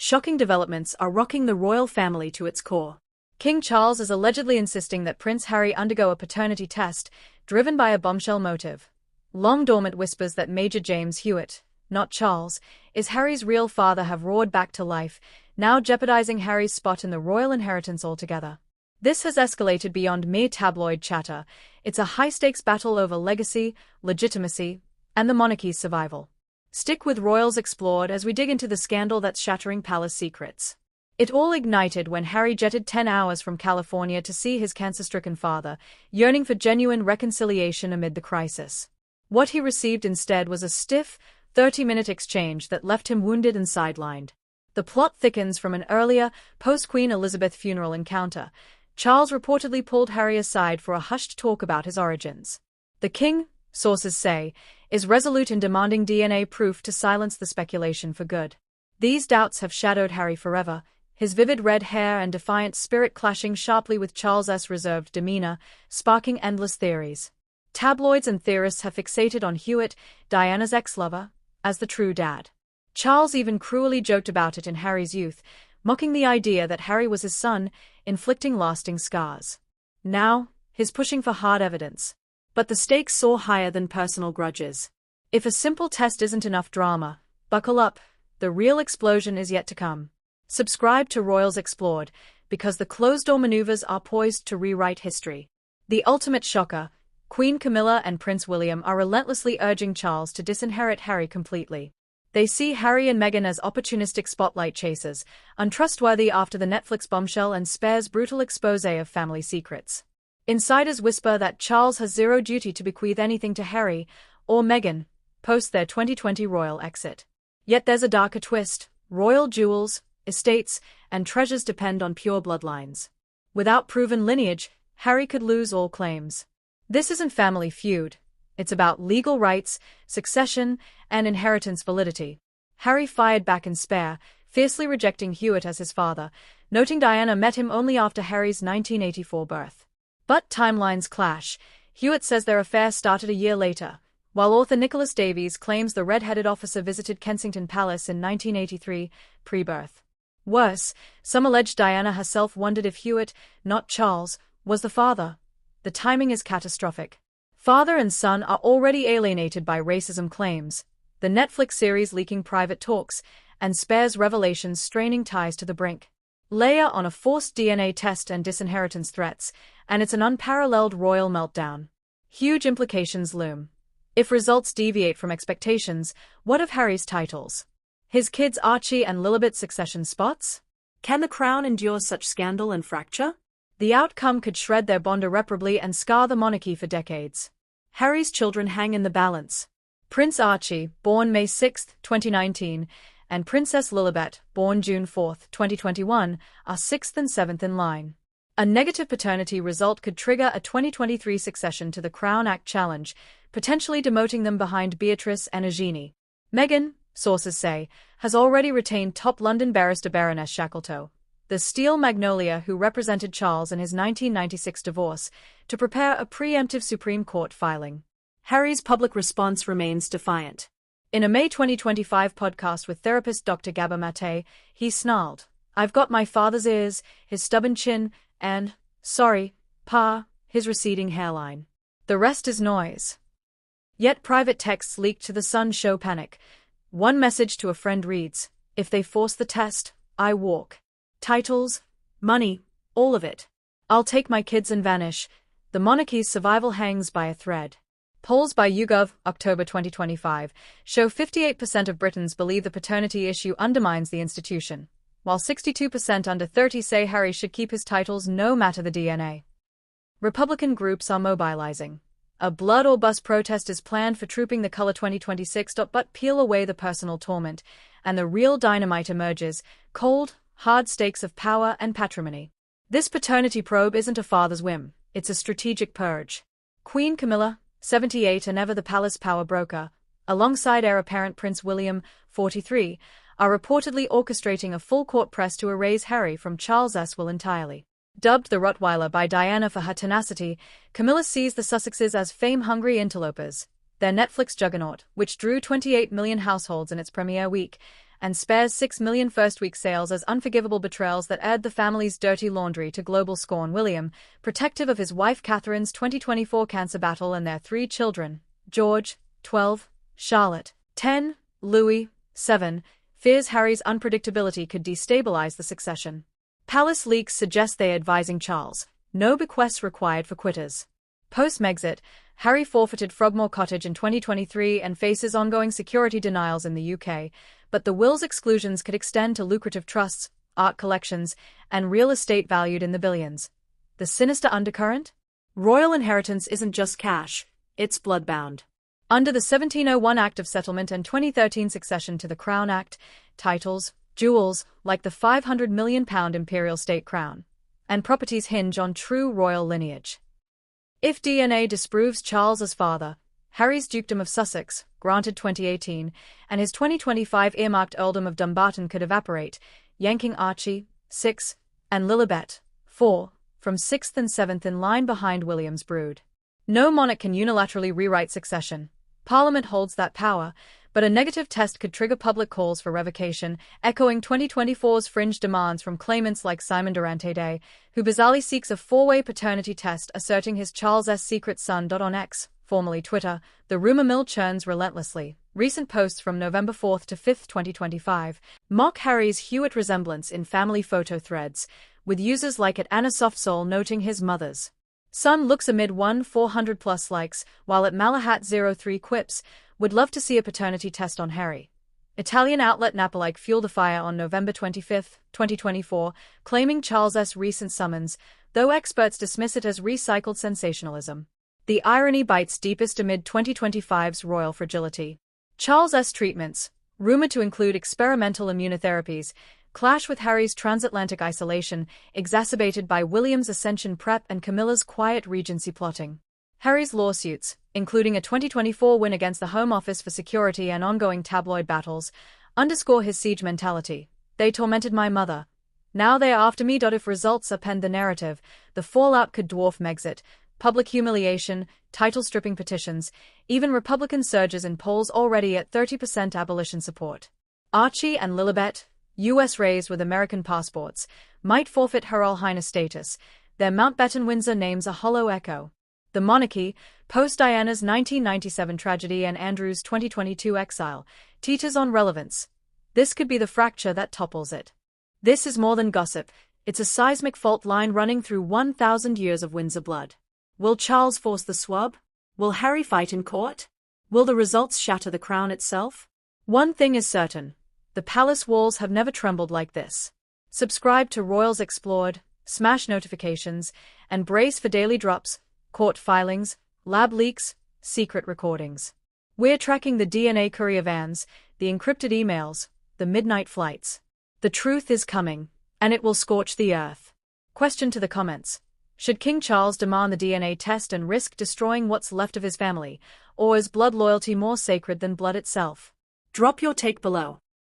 Shocking developments are rocking the royal family to its core. King Charles is allegedly insisting that Prince Harry undergo a paternity test, driven by a bombshell motive. Long-dormant whispers that Major James Hewitt, not Charles, is Harry's real father have roared back to life, now jeopardizing Harry's spot in the royal inheritance altogether. This has escalated beyond mere tabloid chatter. It's a high-stakes battle over legacy, legitimacy, and the monarchy's survival. Stick with Royals Explored as we dig into the scandal that's shattering palace secrets. It all ignited when Harry jetted 10 hours from California to see his cancer-stricken father, yearning for genuine reconciliation amid the crisis. What he received instead was a stiff, 30-minute exchange that left him wounded and sidelined. The plot thickens from an earlier, post-Queen Elizabeth funeral encounter. Charles reportedly pulled Harry aside for a hushed talk about his origins. The king, sources say, is resolute in demanding DNA proof to silence the speculation for good. These doubts have shadowed Harry forever, his vivid red hair and defiant spirit clashing sharply with Charles's reserved demeanor, sparking endless theories. Tabloids and theorists have fixated on Hewitt, Diana's ex-lover, as the true dad. Charles even cruelly joked about it in Harry's youth, mocking the idea that Harry was his son, inflicting lasting scars. Now, he's pushing for hard evidence. But the stakes soar higher than personal grudges. If a simple test isn't enough drama, buckle up, the real explosion is yet to come. Subscribe to Royals Explored, because the closed-door maneuvers are poised to rewrite history. The ultimate shocker, Queen Camilla and Prince William are relentlessly urging Charles to disinherit Harry completely. They see Harry and Meghan as opportunistic spotlight chasers, untrustworthy after the Netflix bombshell and Spare's brutal exposé of family secrets. Insiders whisper that Charles has zero duty to bequeath anything to Harry or Meghan post their 2020 royal exit. Yet there's a darker twist. Royal jewels, estates, and treasures depend on pure bloodlines. Without proven lineage, Harry could lose all claims. This isn't Family Feud. It's about legal rights, succession, and inheritance validity. Harry fired back in Spare, fiercely rejecting Hewitt as his father, noting Diana met him only after Harry's 1984 birth. But timelines clash. Hewitt says their affair started a year later, while author Nicholas Davies claims the red-headed officer visited Kensington Palace in 1983, pre-birth. Worse, some allege Diana herself wondered if Hewitt, not Charles, was the father. The timing is catastrophic. Father and son are already alienated by racism claims, the Netflix series leaking private talks, and Spare's revelations straining ties to the brink. Layer on a forced DNA test and disinheritance threats, and it's an unparalleled royal meltdown. Huge implications loom. If results deviate from expectations, what of Harry's titles? His kids Archie and Lilibet's succession spots? Can the crown endure such scandal and fracture? The outcome could shred their bond irreparably and scar the monarchy for decades. Harry's children hang in the balance. Prince Archie, born May 6, 2019, and Princess Lilibet, born June 4, 2021, are 6th and 7th in line. A negative paternity result could trigger a 2023 succession to the Crown Act challenge, potentially demoting them behind Beatrice and Eugenie. Meghan, sources say, has already retained top London barrister Baroness Shackleton, the steel magnolia who represented Charles in his 1996 divorce, to prepare a preemptive Supreme Court filing. Harry's public response remains defiant. In a May 2025 podcast with therapist Dr. Gabor Mate, he snarled, "I've got my father's ears, his stubborn chin, and, sorry, Pa, his receding hairline. The rest is noise." Yet private texts leaked to The Sun show panic. One message to a friend reads, "If they force the test, I walk. Titles, money, all of it. I'll take my kids and vanish. The monarchy's survival hangs by a thread." Polls by YouGov, October 2025, show 58% of Britons believe the paternity issue undermines the institution, while 62% under 30 say Harry should keep his titles no matter the DNA. Republican groups are mobilizing. A blood or bust protest is planned for Trooping the Color 2026. But peel away the personal torment, and the real dynamite emerges: cold, hard stakes of power and patrimony. This paternity probe isn't a father's whim, it's a strategic purge. Queen Camilla, 78 and ever the palace power broker, alongside heir apparent Prince William, 43, are reportedly orchestrating a full-court press to erase Harry from Charles's will entirely. Dubbed the Rottweiler by Diana for her tenacity, Camilla sees the Sussexes as fame-hungry interlopers. Their Netflix juggernaut, which drew 28 million households in its premiere week, and spares 6 million first-week sales as unforgivable betrayals that aired the family's dirty laundry to global scorn. William, protective of his wife Catherine's 2024 cancer battle and their 3 children, George, 12, Charlotte, 10, Louis, 7, fears Harry's unpredictability could destabilize the succession. Palace leaks suggest they're advising Charles, no bequests required for quitters. Post-Megxit, Harry forfeited Frogmore Cottage in 2023 and faces ongoing security denials in the UK, but the will's exclusions could extend to lucrative trusts, art collections, and real estate valued in the billions. The sinister undercurrent? Royal inheritance isn't just cash, it's bloodbound. Under the 1701 Act of Settlement and 2013 Succession to the Crown Act, titles, jewels, like the £500 million imperial state crown, and properties hinge on true royal lineage. If DNA disproves Charles as father, Harry's dukedom of Sussex, granted 2018, and his 2025 earmarked earldom of Dumbarton could evaporate, yanking Archie, 6, and Lilibet, 4, from 6th and 7th in line behind William's brood. No monarch can unilaterally rewrite succession. Parliament holds that power, but a negative test could trigger public calls for revocation, echoing 2024's fringe demands from claimants like Simon Durante-Day, who bizarrely seeks a 4-way paternity test asserting his Charles' secret son. On X, formerly Twitter, the rumor mill churns relentlessly. Recent posts from November 4 to 5, 2025, mock Harry's Hewitt resemblance in family photo threads, with users like @AnnaSoftSoul noting his mother's son looks amid 400+ likes, while @Malahat03 quips, would love to see a paternity test on Harry. Italian outlet Napoli fueled the fire on November 25, 2024, claiming Charles' recent summons, though experts dismiss it as recycled sensationalism. The irony bites deepest amid 2025's royal fragility. Charles' treatments, rumored to include experimental immunotherapies, clash with Harry's transatlantic isolation, exacerbated by William's ascension prep and Camilla's quiet regency plotting. Harry's lawsuits, including a 2024 win against the Home Office for security and ongoing tabloid battles, underscore his siege mentality. They tormented my mother. Now they are after me. If results append the narrative, the fallout could dwarf Megxit, public humiliation, title-stripping petitions, even Republican surges in polls already at 30% abolition support. Archie and Lilibet, U.S. raised with American passports, might forfeit Her Royal Highness status. Their Mountbatten-Windsor names a hollow echo. The monarchy, post-Diana's 1997 tragedy and Andrew's 2022 exile, teeters on relevance. This could be the fracture that topples it. This is more than gossip, it's a seismic fault line running through 1,000 years of Windsor blood. Will Charles force the swab? Will Harry fight in court? Will the results shatter the crown itself? One thing is certain. The palace walls have never trembled like this. Subscribe to Royals Explored, smash notifications, and brace for daily drops, court filings, lab leaks, secret recordings. We're tracking the DNA courier vans, the encrypted emails, the midnight flights. The truth is coming, and it will scorch the earth. Question to the comments. Should King Charles demand the DNA test and risk destroying what's left of his family, or is blood loyalty more sacred than blood itself? Drop your take below.